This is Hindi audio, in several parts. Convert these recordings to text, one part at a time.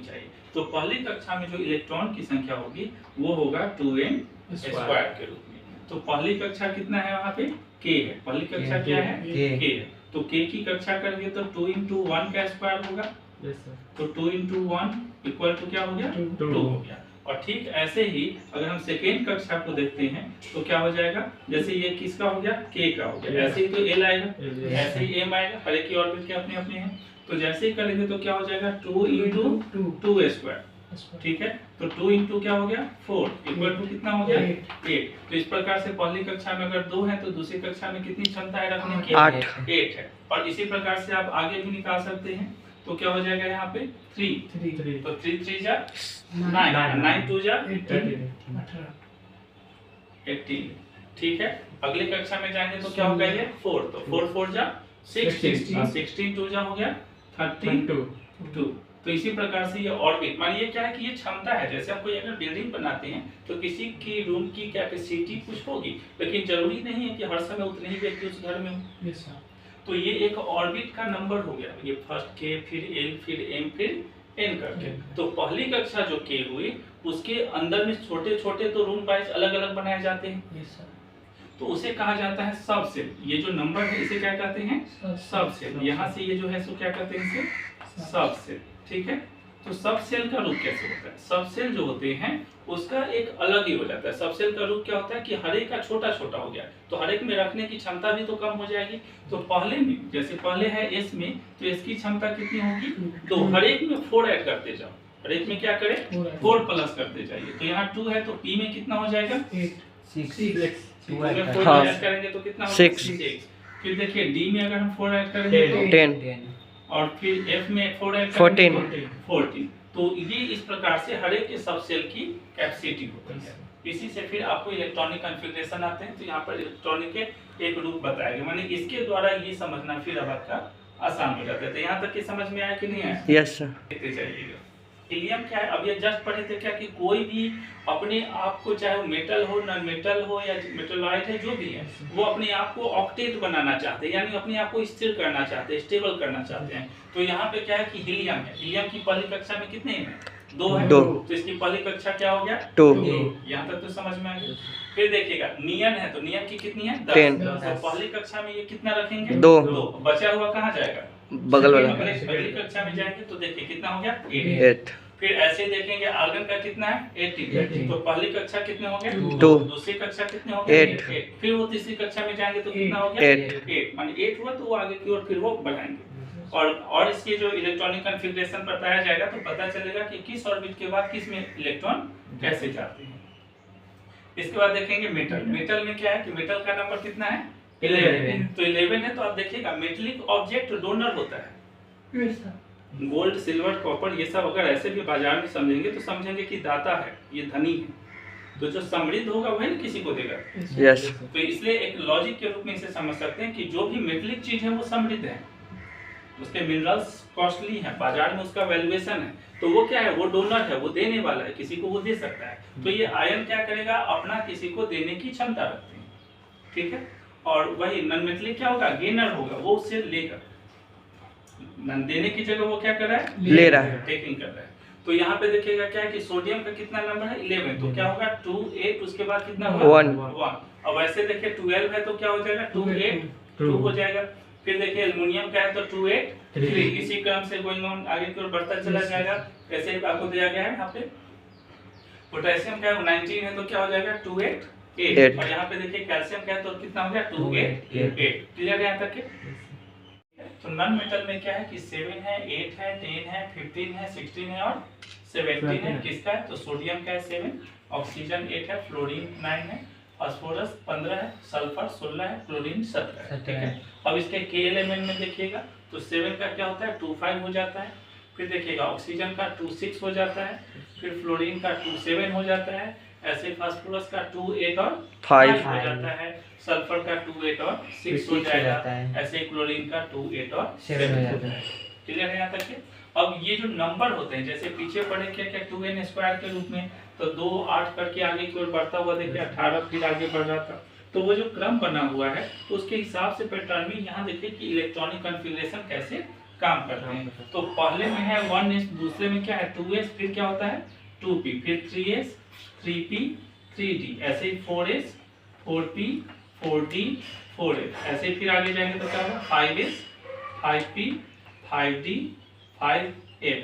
चाहिए। तो पहली कक्षा में जो इलेक्ट्रॉन की संख्या होगी वो होगा 2n स्क्वायर के रूप में। तो पहली कक्षा कितना है वहाँ पे k है, पहली कक्षा क्या है k है। तो k की कक्षा करेंगे तो 2 × 1 का स्क्वायर होगा। तो 2 × 1 इक्वल टू क्या हो गया 2 हो गया। और ठीक ऐसे ही अगर हम सेकेंड कक्षा को देखते हैं तो क्या हो जाएगा, जैसे ये किसका हो गया k का हो गया, ऐसे ही तो l आएगा, ऐसे ही m आएगा, हर एक की ऑर्बिट के अपने अपने हैं। तो जैसे ही करेंगे तो क्या हो जाएगा 2 × 2 स्क्वायर, ठीक है। तो 2 × क्या हो गया 4 इक्वल टू कितना हो गया 8। तो इस प्रकार से पहली कक्षा में अगर 2 है तो दूसरी कक्षा में कितनी क्षमता है रखने की 8 है। और इसी प्रकार से आप आगे भी निकाल सकते हैं। तो क्या हो जाएगा यहाँ पे 3, तो 3 3 जा 9, 9 2 जा 18, ठीक है। अगली कक्षा में जाएंगे तो क्या होगा ये 4, तो 4 4 जा 16, 16 2 जा हो गया 32। तो इसी प्रकार से ये ऑर्बिट, मानिए क्या है कि ये क्षमता है, जैसे हम कोई अगर बिल्डिंग बनाते हैं तो किसी की रूम की कैपेसिटी कुछ होगी, लेकिन जरूरी नहीं है कि हर समय उतने ही व्यक्ति उस घर में हो। तो ये एक ऑर्बिट का नंबर हो गया, ये फर्स्ट k फिर l फिर m फिर n करके। तो पहली कक्षा जो k हुई उसके अंदर में छोटे छोटे तो रूम वाइज अलग अलग बनाए जाते हैं, तो उसे कहा जाता है सब सेल। ये जो नंबर है इसे क्या कहते हैं सब सेल। यहाँ से ये जो है सो क्या कहते हैं इसे सब सेल, ठीक है। तो सब सेल का रूप कैसे होता है, सब सेल जो होते हैं उसका एक अलग ही हो जाता है। सब सेल का रूप क्या होता है कि हर एक का छोटा छोटा हो गया, तो हर एक में रखने की क्षमता भी तो कम हो जाएगी। तो पहले में जैसे पहले है S में, तो इसकी क्षमता कितनी होगी 2, हर एक में 4 ऐड करते जाओ, हर एक में क्या करें 4 प्लस करते जाइए। तो यहाँ 2 है तो P में कितना हो जाएगा 6, 4 ऐड करेंगे तो कितना 6। फिर देखिए D में अगर हम 4 ऐड करेंगे तो 10, और फिर F में 4 ऐड करेंगे 14। तो ये इस प्रकार से हर एक के सब सेल की कैपेसिटी होती है। इसी से फिर आपको इलेक्ट्रॉनिक कॉन्फ़िगरेशन आते हैं। तो यहाँ पर इलेक्ट्रॉनिक के एक रूप बताया गया, माने इसके द्वारा ये समझना फिर अब आपका आसान हो जाता है। तो यहाँ तक की समझ में आया कि नहीं आया? Yes sir. देखते जाइएगा हीलियम क्या है। अब ये जस्ट पढ़े थे क्या कि कोई भी अपने आप को, चाहे वो मेटल हो नॉन मेटल हो या मेटलॉइड है जो भी है, वो अपने आप को ऑक्टेट बनाना चाहते हैं, यानी अपने आप को स्थिर करना चाहते हैं, स्टेबल करना चाहते हैं। तो यहाँ पे क्या है कि हीलियम है, हीलियम की पहली कक्षा में कितने हैं 2 है, तो इसकी पहली कक्षा क्या हो गया 2। यहाँ तक तो समझ में आ गया। फिर देखिएगा नियन है, तो नियन की कितनी है 10, तो पहली कक्षा में ये कितना रखेंगे 2। बचा हुआ कहाँ जाएगा बगल वाला। अगली कक्षा में जाएंगे तो देखिए कितना हो गया 8। फिर ऐसे देखेंगे आर्गन का कितना है 18, तो पहली कक्षा कितने हो गए 2, दूसरी कक्षा कितने हो गए 8। फिर वो तीसरी कक्षा में जाएंगे तो कितना हो गया 8, माने 8 हुआ तो वो आगे की ओर फिर वो बढ़ाएंगे। और इसके जो इलेक्ट्रॉनिक कॉन्फ़िगरेशन बताया जाएगा तो पता चलेगा कि किस ऑर्बिट के बाद किस में इलेक्ट्रॉन कैसे जाते हैं। इसके बाद देखेंगे मेटल। मेटल में क्या है कि मेटल का नंबर कितना है 11, तो 11 है। तो आप देखिएगा मेटेलिक ऑब्जेक्ट डोनर होता है, गोल्ड सिल्वर कॉपर ये सब अगर ऐसे भी बाजार में समझेंगे तो समझेंगे कि दाता है, ये धनी है, तो जो समृद्ध होगा वही ना किसी को देगा। यस। तो इसलिए एक लॉजिक के रूप में इसे समझ सकते हैं कि जो भी मेटेलिक चीज है वो समृद्ध है, उसके मिनरल्स कॉस्टली है, बाजार में उसका वैल्यूएशन है, तो वो क्या है वो डोनर है, वो देने वाला है, किसी को वो दे सकता है। तो ये आयन क्या करेगा अपना किसी को देने की क्षमता रखते हैं, ठीक है। और वही नॉन मेटेलिक क्या होगा गेनर होगा, वो उससे लेगा, देने की जगह वो क्या कर रहा है ले रहा है, टेकिंग कर रहा है। तो यहाँ पे देखिएगा क्या है कि सोडियम का कितना नंबर है 11, तो क्या होगा 2 8, उसके बाद कितना होगा 1। अब ऐसे देखिए 12 है तो क्या हो जाएगा 2 8 2 हो जाएगा। फिर देखिए एल्युमिनियम का है तो 2 8 3, इसी क्रम से गोइंग ऑन आगे की ओर बढ़ता चला जाएगा। ऐसे ही आपको दिया गया है यहाँ पे। पोटेशियम का 19 है तो क्या हो जाएगा 2 8 8, और यहाँ पे देखिए कैल्शियम का है तो कितना हो गया 2 8 8। क्लियर है यहाँ तक के? तो नॉन मेटल में क्या है कि 7 है 8 है 10 है 15 है 16 है और 17 है। किसका है तो सोडियम का है 7, ऑक्सीजन 8 है, फ्लोरीन 9 है, फास्फोरस 15 है, सल्फर 16 है, क्लोरीन 17 है, ठीक है। अब इसके के एलिमेंट में देखिएगा तो 7 का क्या होता है 25 हो जाता है। फिर देखिएगा ऑक्सीजन का 26 हो जाता है, फिर फ्लोरीन का 27 हो जाता है, ऐसे फास्फोरस का 2 8 और 5 हो जाता है, सल्फर का 2 8 और 6 हो जाएगा, ऐसे क्लोरीन का 2 8 और 7 हो जाता है। क्लियर है यहाँ तक के? अब ये जो नंबर होते हैं जैसे पीछे पढ़े क्या क्या 2n स्क्वायर के रूप में, तो 2 8 करके आगे की ओर बढ़ता हुआ देखिए 18 फिर आगे बढ़ रहा था। तो वो जो क्रम बना हुआ है तो उसके हिसाब से पैटर्न में यहाँ देखिए कि इलेक्ट्रॉनिक कॉन्फ़िगरेशन कैसे काम करते हैं। तो पहले में है 1s, दूसरे में क्या है 2s, फिर क्या होता है 2p, फिर 3s, 3p, 3d, ऐसे ही 4s, 4p, 4d, 4f, ऐसे ही फिर आगे जाएंगे तो क्या होगा 5s, 5p, 5d, 5f,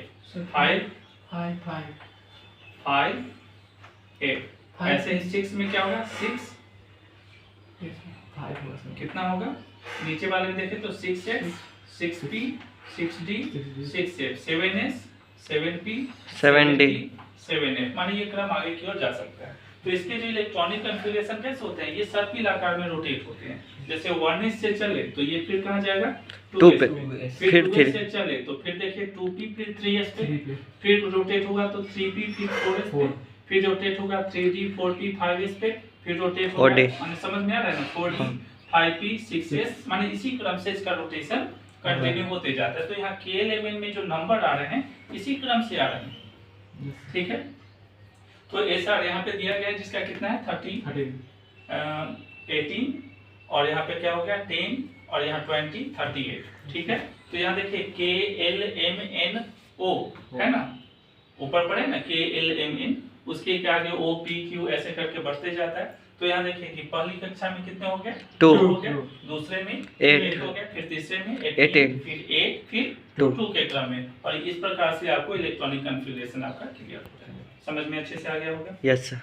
5f, ऐसे ही 6 में क्या होगा 6, कितना होगा नीचे वाले में देखें तो 6x, 6p, 6d, 6f, 7s, 7p, 7d, 7f, माने ये क्रम आगे की ओर जा सकता है। तो इसके जो इलेक्ट्रॉनिक कॉन्फ़िगरेशन कैसे होते हैं, ये सर्किल आकार में रोटेट होते हैं। जैसे 1s से चले तो ये फिर कहाँ जाएगा 2 पे, फिर 2s से चले तो फिर देखिए 2p, फिर 3s पे, फिर रोटेट होगा तो 3p, फिर 4s पे, फिर रोटेट होगा 3d, 4p, 5s पे, फिर रोटेट होगा, माने समझ में आ रहा है ना 4d, 5p, 6s, माने इसी क्रम से इसका रोटेशन कंटिन्यू होते जाता है। तो यहाँ K11 में जो नंबर आ रहे हैं इसी क्रम से आ रहे हैं, ठीक है। तो ऐसा यहाँ पे दिया गया है जिसका कितना है 18 और यहाँ पे क्या हो गया 10 और यहाँ 20, 38, ठीक है। तो यहाँ देखिए KLMNO है ना, ऊपर पड़े ना KLMN, उसके के आगे OPQ ऐसे करके बढ़ते जाता है। तो यहाँ देखिए कि पहली कक्षा में कितने हो गए 2 हो गए, दूसरे में 8 हो गया, फिर तीसरे में 18, फिर 8, फिर 2 के क्रम में। और इस प्रकार से आपको इलेक्ट्रॉनिक कॉन्फ़िगरेशन आपका क्लियर हो जाएगा। समझ में अच्छे से आ गया होगा? Yes sir.